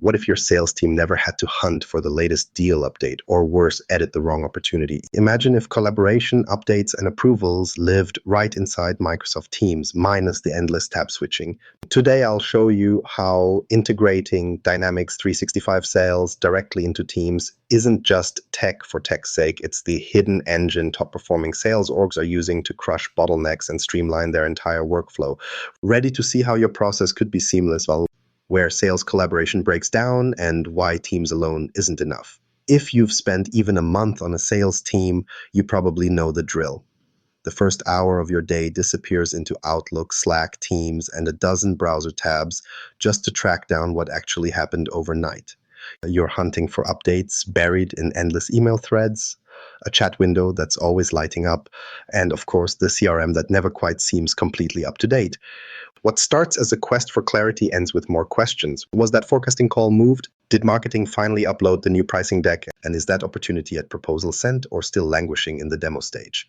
What if your sales team never had to hunt for the latest deal update, or worse, edit the wrong opportunity? Imagine if collaboration, updates, and approvals lived right inside Microsoft Teams, minus the endless tab switching. Today, I'll show you how integrating Dynamics 365 sales directly into Teams isn't just tech for tech's sake. It's the hidden engine top-performing sales orgs are using to crush bottlenecks and streamline their entire workflow. Ready to see how your process could be seamless while where sales collaboration breaks down and why Teams alone isn't enough. If you've spent even a month on a sales team, you probably know the drill. The first hour of your day disappears into Outlook, Slack, Teams, and a dozen browser tabs just to track down what actually happened overnight. You're hunting for updates buried in endless email threads, a chat window that's always lighting up, and of course the CRM that never quite seems completely up to date. What starts as a quest for clarity ends with more questions. Was that forecasting call moved? Did marketing finally upload the new pricing deck? And is that opportunity at proposal sent or still languishing in the demo stage?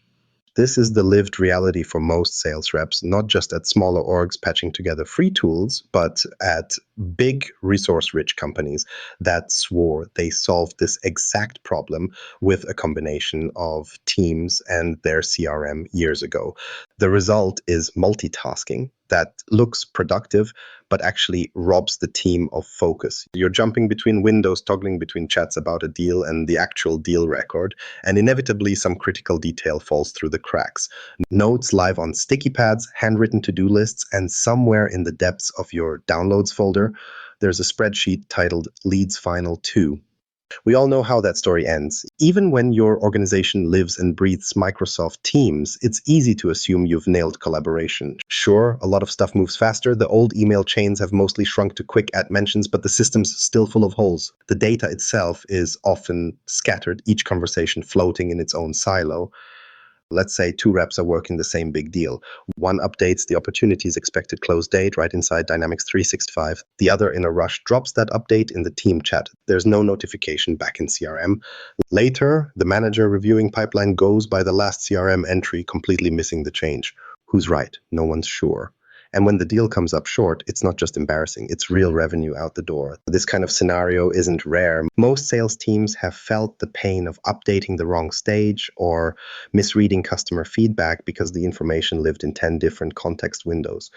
This is the lived reality for most sales reps, not just at smaller orgs patching together free tools, but at big resource-rich companies that swore they solved this exact problem with a combination of Teams and their CRM years ago. The result is multitasking that looks productive, but actually robs the team of focus. You're jumping between windows, toggling between chats about a deal and the actual deal record, and inevitably some critical detail falls through the cracks. Notes live on sticky pads, handwritten to-do lists, and somewhere in the depths of your downloads folder, there's a spreadsheet titled Leads Final 2. We all know how that story ends. Even when your organization lives and breathes Microsoft Teams, it's easy to assume you've nailed collaboration. Sure, a lot of stuff moves faster. The old email chains have mostly shrunk to quick at mentions, but the system's still full of holes. The data itself is often scattered, each conversation floating in its own silo. Let's say two reps are working the same big deal. One updates the opportunity's expected close date right inside Dynamics 365. The other, in a rush, drops that update in the team chat. There's no notification back in CRM. Later, the manager reviewing pipeline goes by the last CRM entry, completely missing the change. Who's right? No one's sure. And when the deal comes up short, it's not just embarrassing, it's real revenue out the door. This kind of scenario isn't rare. Most sales teams have felt the pain of updating the wrong stage or misreading customer feedback because the information lived in 10 different context windows.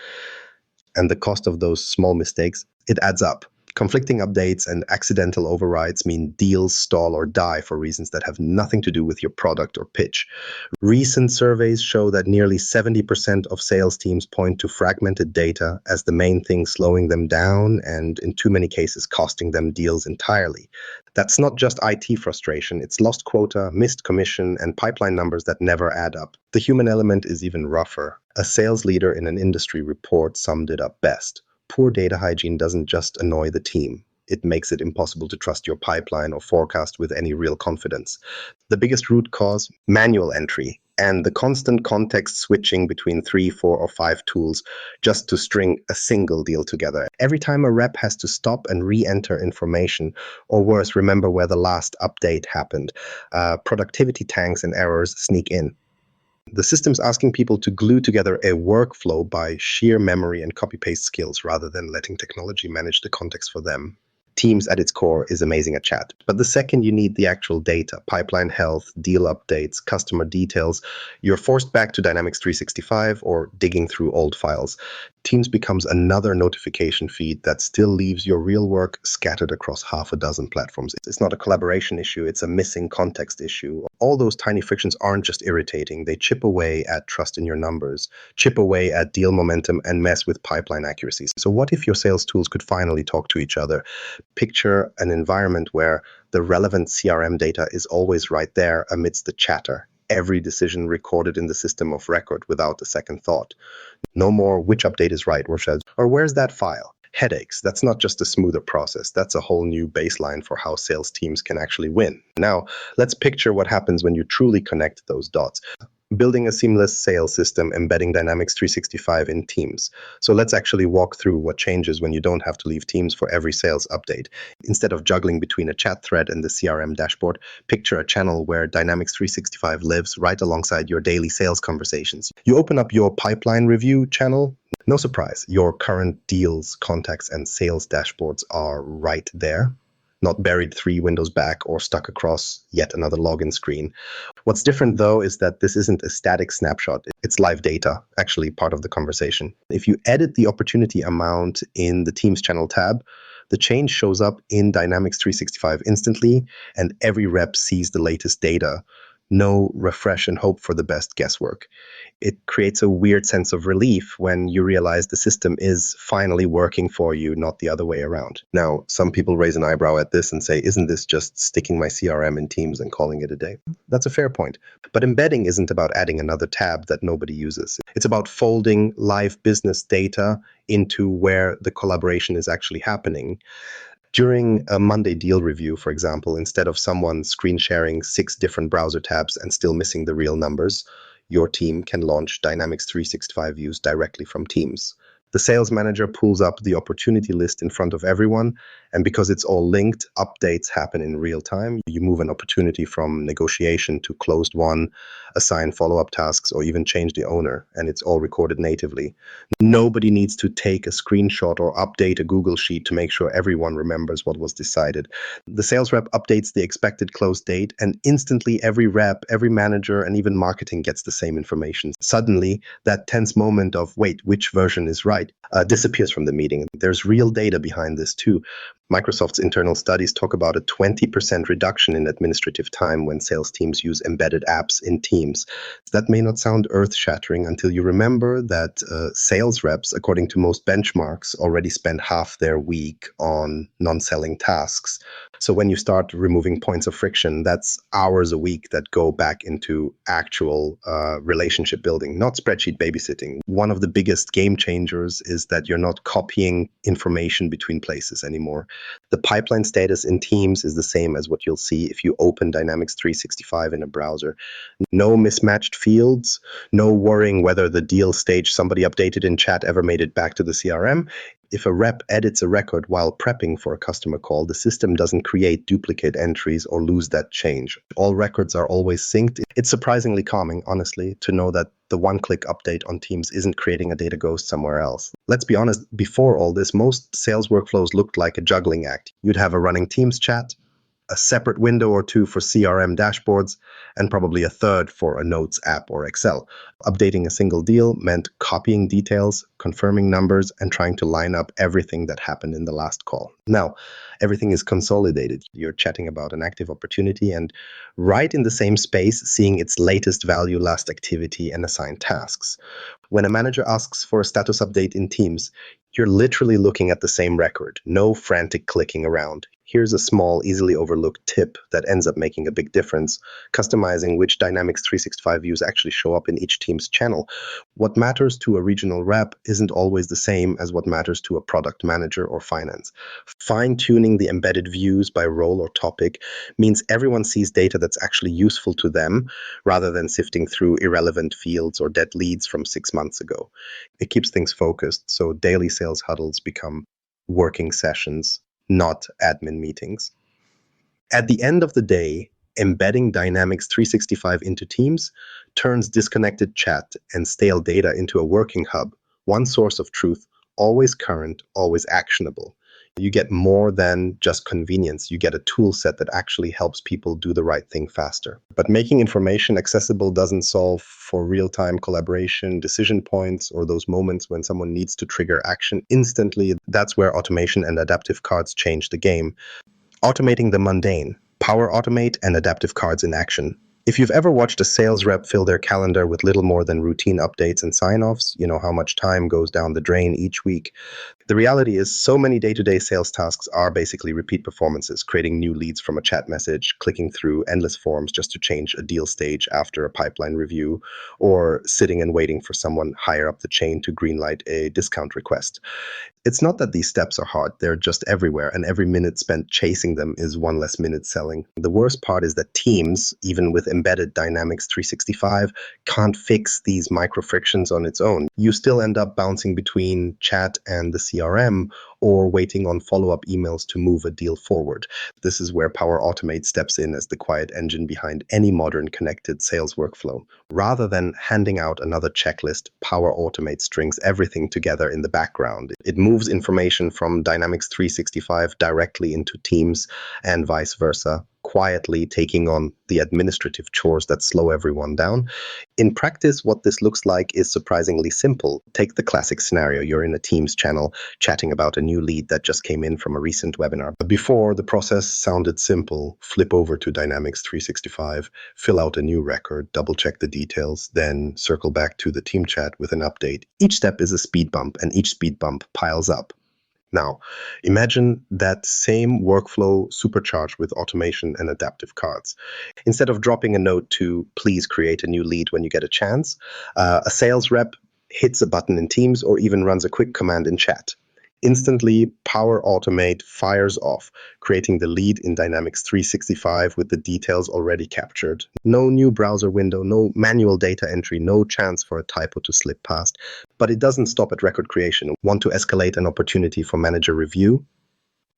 And the cost of those small mistakes, it adds up. Conflicting updates and accidental overrides mean deals stall or die for reasons that have nothing to do with your product or pitch. Recent surveys show that nearly 70% of sales teams point to fragmented data as the main thing slowing them down and, in too many cases, costing them deals entirely. That's not just IT frustration, it's lost quota, missed commission, and pipeline numbers that never add up. The human element is even rougher. A sales leader in an industry report summed it up best. Poor data hygiene doesn't just annoy the team. It makes it impossible to trust your pipeline or forecast with any real confidence. The biggest root cause, manual entry, and the constant context switching between 3, 4, or 5 tools just to string a single deal together. Every time a rep has to stop and re-enter information, or worse, remember where the last update happened, productivity tanks and errors sneak in. The system's asking people to glue together a workflow by sheer memory and copy-paste skills rather than letting technology manage the context for them. Teams at its core is amazing at chat. But the second you need the actual data, pipeline health, deal updates, customer details, you're forced back to Dynamics 365 or digging through old files. Teams becomes another notification feed that still leaves your real work scattered across half a dozen platforms. It's not a collaboration issue, it's a missing context issue. All those tiny frictions aren't just irritating, they chip away at trust in your numbers, chip away at deal momentum, and mess with pipeline accuracy. So what if your sales tools could finally talk to each other? Picture an environment where the relevant CRM data is always right there amidst the chatter. Every decision recorded in the system of record without a second thought. No more which update is right or where's that file? Headaches. That's not just a smoother process. That's a whole new baseline for how sales teams can actually win. Now, let's picture what happens when you truly connect those dots. building a seamless sales system, embedding Dynamics 365 in Teams. So let's actually walk through what changes when you don't have to leave Teams for every sales update. Instead of juggling between a chat thread and the CRM dashboard, picture a channel where Dynamics 365 lives right alongside your daily sales conversations. You open up your pipeline review channel. No surprise, your current deals, contacts, and sales dashboards are right there, not buried 3 windows back or stuck across yet another login screen. What's different, though, is that this isn't a static snapshot. It's live data, actually part of the conversation. If you edit the opportunity amount in the Teams channel tab, the change shows up in Dynamics 365 instantly, and every rep sees the latest data. No refresh and hope for the best guesswork. It creates a weird sense of relief when you realize the system is finally working for you, not the other way around. Now, some people raise an eyebrow at this and say, isn't this just sticking my CRM in Teams and calling it a day? That's a fair point. But embedding isn't about adding another tab that nobody uses. It's about folding live business data into where the collaboration is actually happening. During a Monday deal review, for example, instead of someone screen sharing 6 different browser tabs and still missing the real numbers, your team can launch Dynamics 365 views directly from Teams. The sales manager pulls up the opportunity list in front of everyone, and because it's all linked, updates happen in real time. You move an opportunity from negotiation to closed one, assign follow-up tasks, or even change the owner, and it's all recorded natively. Nobody needs to take a screenshot or update a Google Sheet to make sure everyone remembers what was decided. The sales rep updates the expected close date, and instantly every rep, every manager, and even marketing gets the same information. Suddenly, that tense moment of, wait, which version is right, disappears from the meeting. There's real data behind this too. Microsoft's internal studies talk about a 20% reduction in administrative time when sales teams use embedded apps in Teams. That may not sound earth-shattering until you remember that sales reps, according to most benchmarks, already spend half their week on non-selling tasks. So when you start removing points of friction, that's hours a week that go back into actual relationship building, not spreadsheet babysitting. One of the biggest game changers is that you're not copying information between places anymore. The pipeline status in Teams is the same as what you'll see if you open Dynamics 365 in a browser. No mismatched fields, no worrying whether the deal stage somebody updated in chat ever made it back to the CRM. If a rep edits a record while prepping for a customer call, the system doesn't create duplicate entries or lose that change. All records are always synced. It's surprisingly calming, honestly, to know that the one-click update on Teams isn't creating a data ghost somewhere else. Let's be honest, before all this, most sales workflows looked like a juggling act. You'd have a running Teams chat, a separate window or two for CRM dashboards, and probably a third for a Notes app or Excel. Updating a single deal meant copying details, confirming numbers, and trying to line up everything that happened in the last call. Now, everything is consolidated. You're chatting about an active opportunity and right in the same space, seeing its latest value, last activity, and assigned tasks. When a manager asks for a status update in Teams, you're literally looking at the same record, no frantic clicking around. Here's a small, easily overlooked tip that ends up making a big difference: customizing which Dynamics 365 views actually show up in each team's channel. What matters to a regional rep isn't always the same as what matters to a product manager or finance. Fine-tuning the embedded views by role or topic means everyone sees data that's actually useful to them, rather than sifting through irrelevant fields or dead leads from 6 months ago. It keeps things focused, so daily sales huddles become working sessions, not admin meetings. At the end of the day, embedding Dynamics 365 into Teams turns disconnected chat and stale data into a working hub, one source of truth, always current, always actionable. You get more than just convenience. You get a tool set that actually helps people do the right thing faster. But making information accessible doesn't solve for real-time collaboration, decision points, or those moments when someone needs to trigger action instantly. That's where automation and adaptive cards change the game. Automating the mundane. Power Automate and adaptive cards in action. If you've ever watched a sales rep fill their calendar with little more than routine updates and sign-offs, you know how much time goes down the drain each week. The reality is so many day-to-day sales tasks are basically repeat performances, creating new leads from a chat message, clicking through endless forms just to change a deal stage after a pipeline review, or sitting and waiting for someone higher up the chain to greenlight a discount request. It's not that these steps are hard, they're just everywhere, and every minute spent chasing them is one less minute selling. The worst part is that teams, even with embedded Dynamics 365, can't fix these micro frictions on its own. You still end up bouncing between chat and the CRM or waiting on follow-up emails to move a deal forward. This is where Power Automate steps in as the quiet engine behind any modern connected sales workflow. Rather than handing out another checklist, Power Automate strings everything together in the background. It moves information from Dynamics 365 directly into Teams and vice versa, quietly taking on the administrative chores that slow everyone down. In practice, what this looks like is surprisingly simple. Take the classic scenario. You're in a Teams channel chatting about a new lead that just came in from a recent webinar. But before, the process sounded simple. Flip over to Dynamics 365, fill out a new record, double check the details, then circle back to the team chat with an update. Each step is a speed bump, and each speed bump piles up. Now, imagine that same workflow supercharged with automation and adaptive cards. Instead of dropping a note to please create a new lead when you get a chance, a sales rep hits a button in Teams or even runs a quick command in chat. Instantly, Power Automate fires off, creating the lead in Dynamics 365 with the details already captured. No new browser window, no manual data entry, no chance for a typo to slip past. But it doesn't stop at record creation. Want to escalate an opportunity for manager review?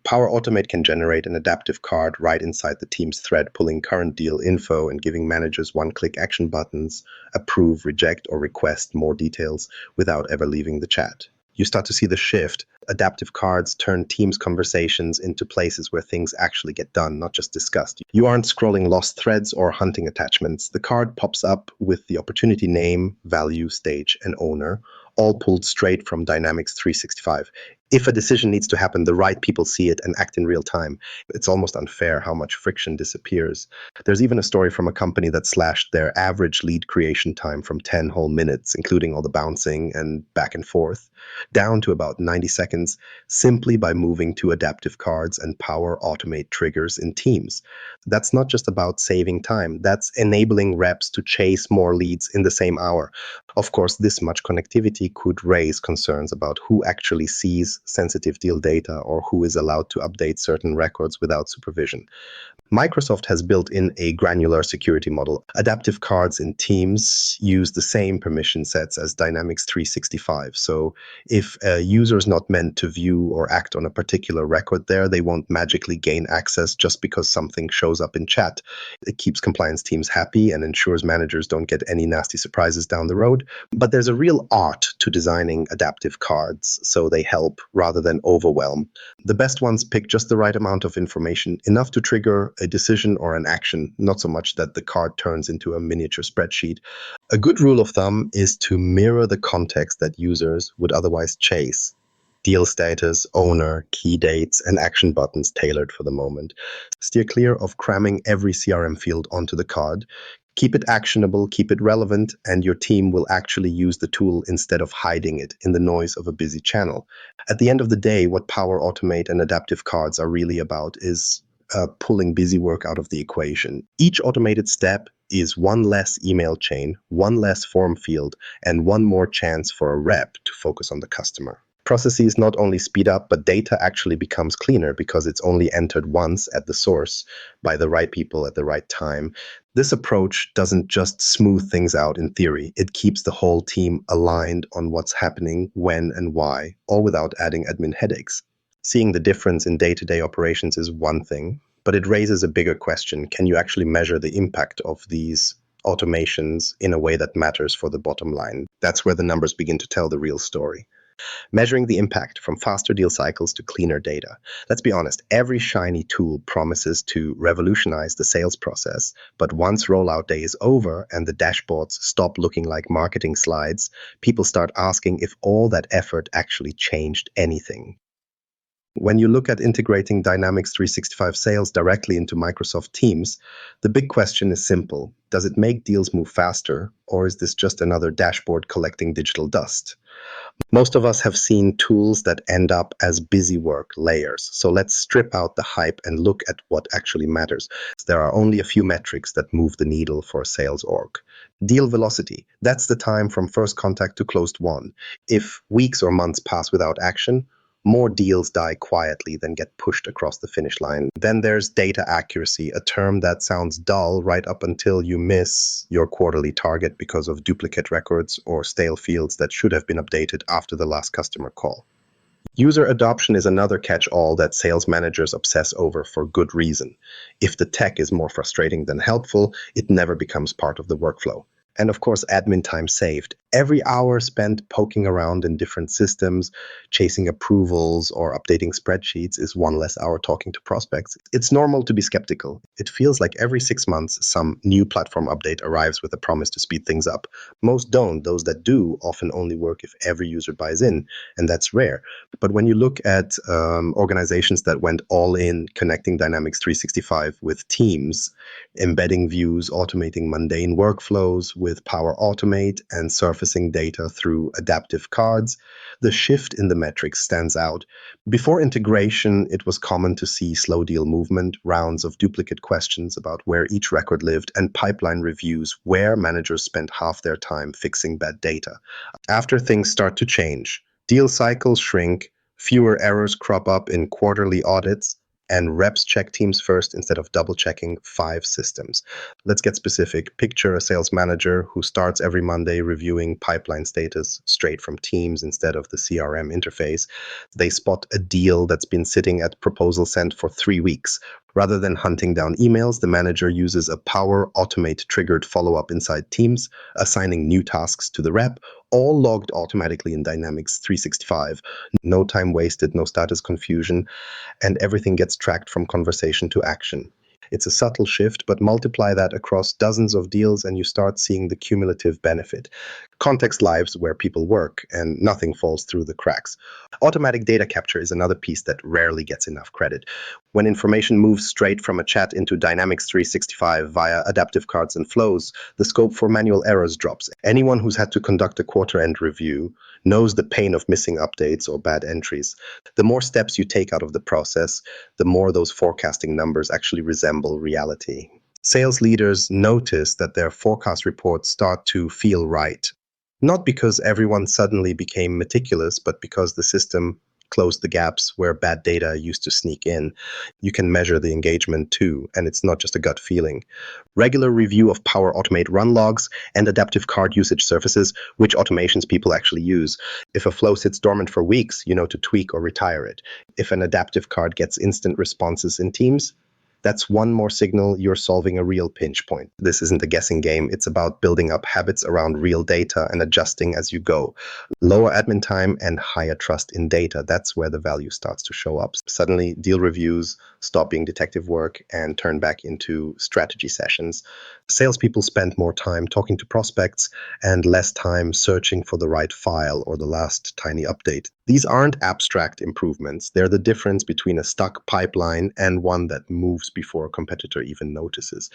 Power Automate can generate an adaptive card right inside the Teams thread, pulling current deal info and giving managers one-click action buttons, approve, reject, or request more details without ever leaving the chat. You start to see the shift. Adaptive cards turn Teams conversations into places where things actually get done, not just discussed. You aren't scrolling lost threads or hunting attachments. The card pops up with the opportunity name, value, stage, and owner, all pulled straight from Dynamics 365. If a decision needs to happen, the right people see it and act in real time. It's almost unfair how much friction disappears. There's even a story from a company that slashed their average lead creation time from 10 whole minutes, including all the bouncing and back and forth, down to about 90 seconds, simply by moving to adaptive cards and Power Automate triggers in Teams. That's not just about saving time, that's enabling reps to chase more leads in the same hour. Of course, this much connectivity could raise concerns about who actually sees sensitive deal data or who is allowed to update certain records without supervision. Microsoft has built in a granular security model. Adaptive cards in Teams use the same permission sets as Dynamics 365. So if a user is not meant to view or act on a particular record there, they won't magically gain access just because something shows up in chat. It keeps compliance teams happy and ensures managers don't get any nasty surprises down the road. But there's a real art to designing adaptive cards so they help rather than overwhelm. The best ones pick just the right amount of information, enough to trigger a decision or an action, not so much that the card turns into a miniature spreadsheet. A good rule of thumb is to mirror the context that users would otherwise chase. Deal status, owner, key dates, and action buttons tailored for the moment. Steer clear of cramming every CRM field onto the card. Keep it actionable, keep it relevant, and your team will actually use the tool instead of hiding it in the noise of a busy channel. At the end of the day, what Power Automate and adaptive cards are really about is pulling busy work out of the equation. Each automated step is one less email chain, one less form field, and one more chance for a rep to focus on the customer. Processes not only speed up, but data actually becomes cleaner because it's only entered once at the source by the right people at the right time. This approach doesn't just smooth things out in theory, it keeps the whole team aligned on what's happening, when, and why, all without adding admin headaches. Seeing the difference in day-to-day operations is one thing, but it raises a bigger question. Can you actually measure the impact of these automations in a way that matters for the bottom line? That's where the numbers begin to tell the real story. Measuring the impact from faster deal cycles to cleaner data. Let's be honest, every shiny tool promises to revolutionize the sales process, but once rollout day is over and the dashboards stop looking like marketing slides, people start asking if all that effort actually changed anything. When you look at integrating Dynamics 365 sales directly into Microsoft Teams, the big question is simple. Does it make deals move faster, or is this just another dashboard collecting digital dust? Most of us have seen tools that end up as busy work layers. So let's strip out the hype and look at what actually matters. There are only a few metrics that move the needle for a sales org. Deal velocity. That's the time from first contact to closed won. If weeks or months pass without action, More deals die quietly than get pushed across the finish line. Then there's data accuracy, a term that sounds dull right up until you miss your quarterly target because of duplicate records or stale fields that should have been updated after the last customer call. User adoption is another catch-all that sales managers obsess over for good reason. If the tech is more frustrating than helpful, it never becomes part of the workflow. And of course, admin time saved. Every hour spent poking around in different systems, chasing approvals, or updating spreadsheets is one less hour talking to prospects. It's normal to be skeptical. It feels like every 6 months, some new platform update arrives with a promise to speed things up. Most don't. Those that do often only work if every user buys in, and that's rare. But when you look at organizations that went all in connecting Dynamics 365 with Teams, embedding views, automating mundane workflows with Power Automate, and surfacing data through adaptive cards, the shift in the metrics stands out. Before integration, it was common to see slow deal movement, rounds of duplicate questions about where each record lived, and pipeline reviews where managers spent half their time fixing bad data. After things start to change, deal cycles shrink, fewer errors crop up in quarterly audits, and reps check teams first instead of double checking 5 systems. Let's get specific. Picture a sales manager who starts every Monday reviewing pipeline status straight from Teams instead of the CRM interface. They spot a deal that's been sitting at proposal sent for 3 weeks. Rather than hunting down emails, the manager uses a Power Automate triggered follow-up inside Teams, assigning new tasks to the rep, all logged automatically in Dynamics 365. No time wasted, no status confusion, and everything gets tracked from conversation to action. It's a subtle shift, but multiply that across dozens of deals and you start seeing the cumulative benefit. Context lives where people work and nothing falls through the cracks. Automatic data capture is another piece that rarely gets enough credit. When information moves straight from a chat into Dynamics 365 via adaptive cards and flows, the scope for manual errors drops. Anyone who's had to conduct a quarter-end review knows the pain of missing updates or bad entries. The more steps you take out of the process, the more those forecasting numbers actually resemble reality. Sales leaders notice that their forecast reports start to feel right. Not because everyone suddenly became meticulous, but because the system closed the gaps where bad data used to sneak in. You can measure the engagement too, and it's not just a gut feeling. Regular review of Power Automate run logs and adaptive card usage surfaces, which automations people actually use. If a flow sits dormant for weeks, you know to tweak or retire it. If an adaptive card gets instant responses in Teams, that's one more signal you're solving a real pinch point. This isn't a guessing game. It's about building up habits around real data and adjusting as you go. Lower admin time and higher trust in data. That's where the value starts to show up. Suddenly, deal reviews stop being detective work and turn back into strategy sessions. Salespeople spend more time talking to prospects and less time searching for the right file or the last tiny update. These aren't abstract improvements. They're the difference between a stuck pipeline and one that moves before a competitor even notices.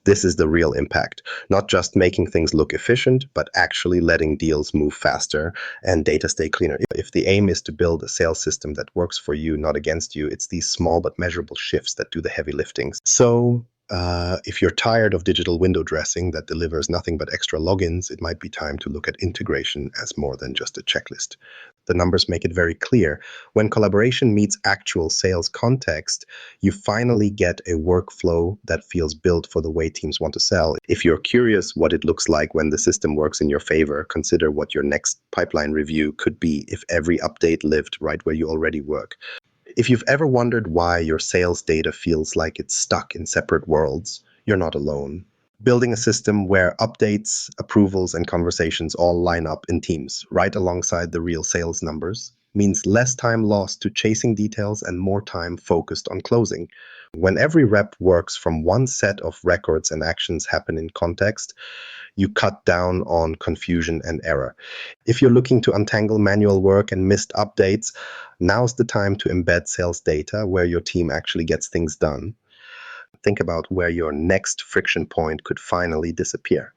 This is the real impact, not just making things look efficient, but actually letting deals move faster and data stay cleaner. If the aim is to build a sales system that works for you, not against you, it's these small but measurable shifts that do the heavy lifting. So, if you're tired of digital window dressing that delivers nothing but extra logins, it might be time to look at integration as more than just a checklist. The numbers make it very clear. When collaboration meets actual sales context, you finally get a workflow that feels built for the way teams want to sell. If you're curious what it looks like when the system works in your favor, consider what your next pipeline review could be if every update lived right where you already work. If you've ever wondered why your sales data feels like it's stuck in separate worlds, you're not alone. Building a system where updates, approvals, and conversations all line up in Teams, right alongside the real sales numbers, means less time lost to chasing details and more time focused on closing. When every rep works from one set of records and actions happen in context, you cut down on confusion and error. If you're looking to untangle manual work and missed updates, now's the time to embed sales data where your team actually gets things done. Think about where your next friction point could finally disappear.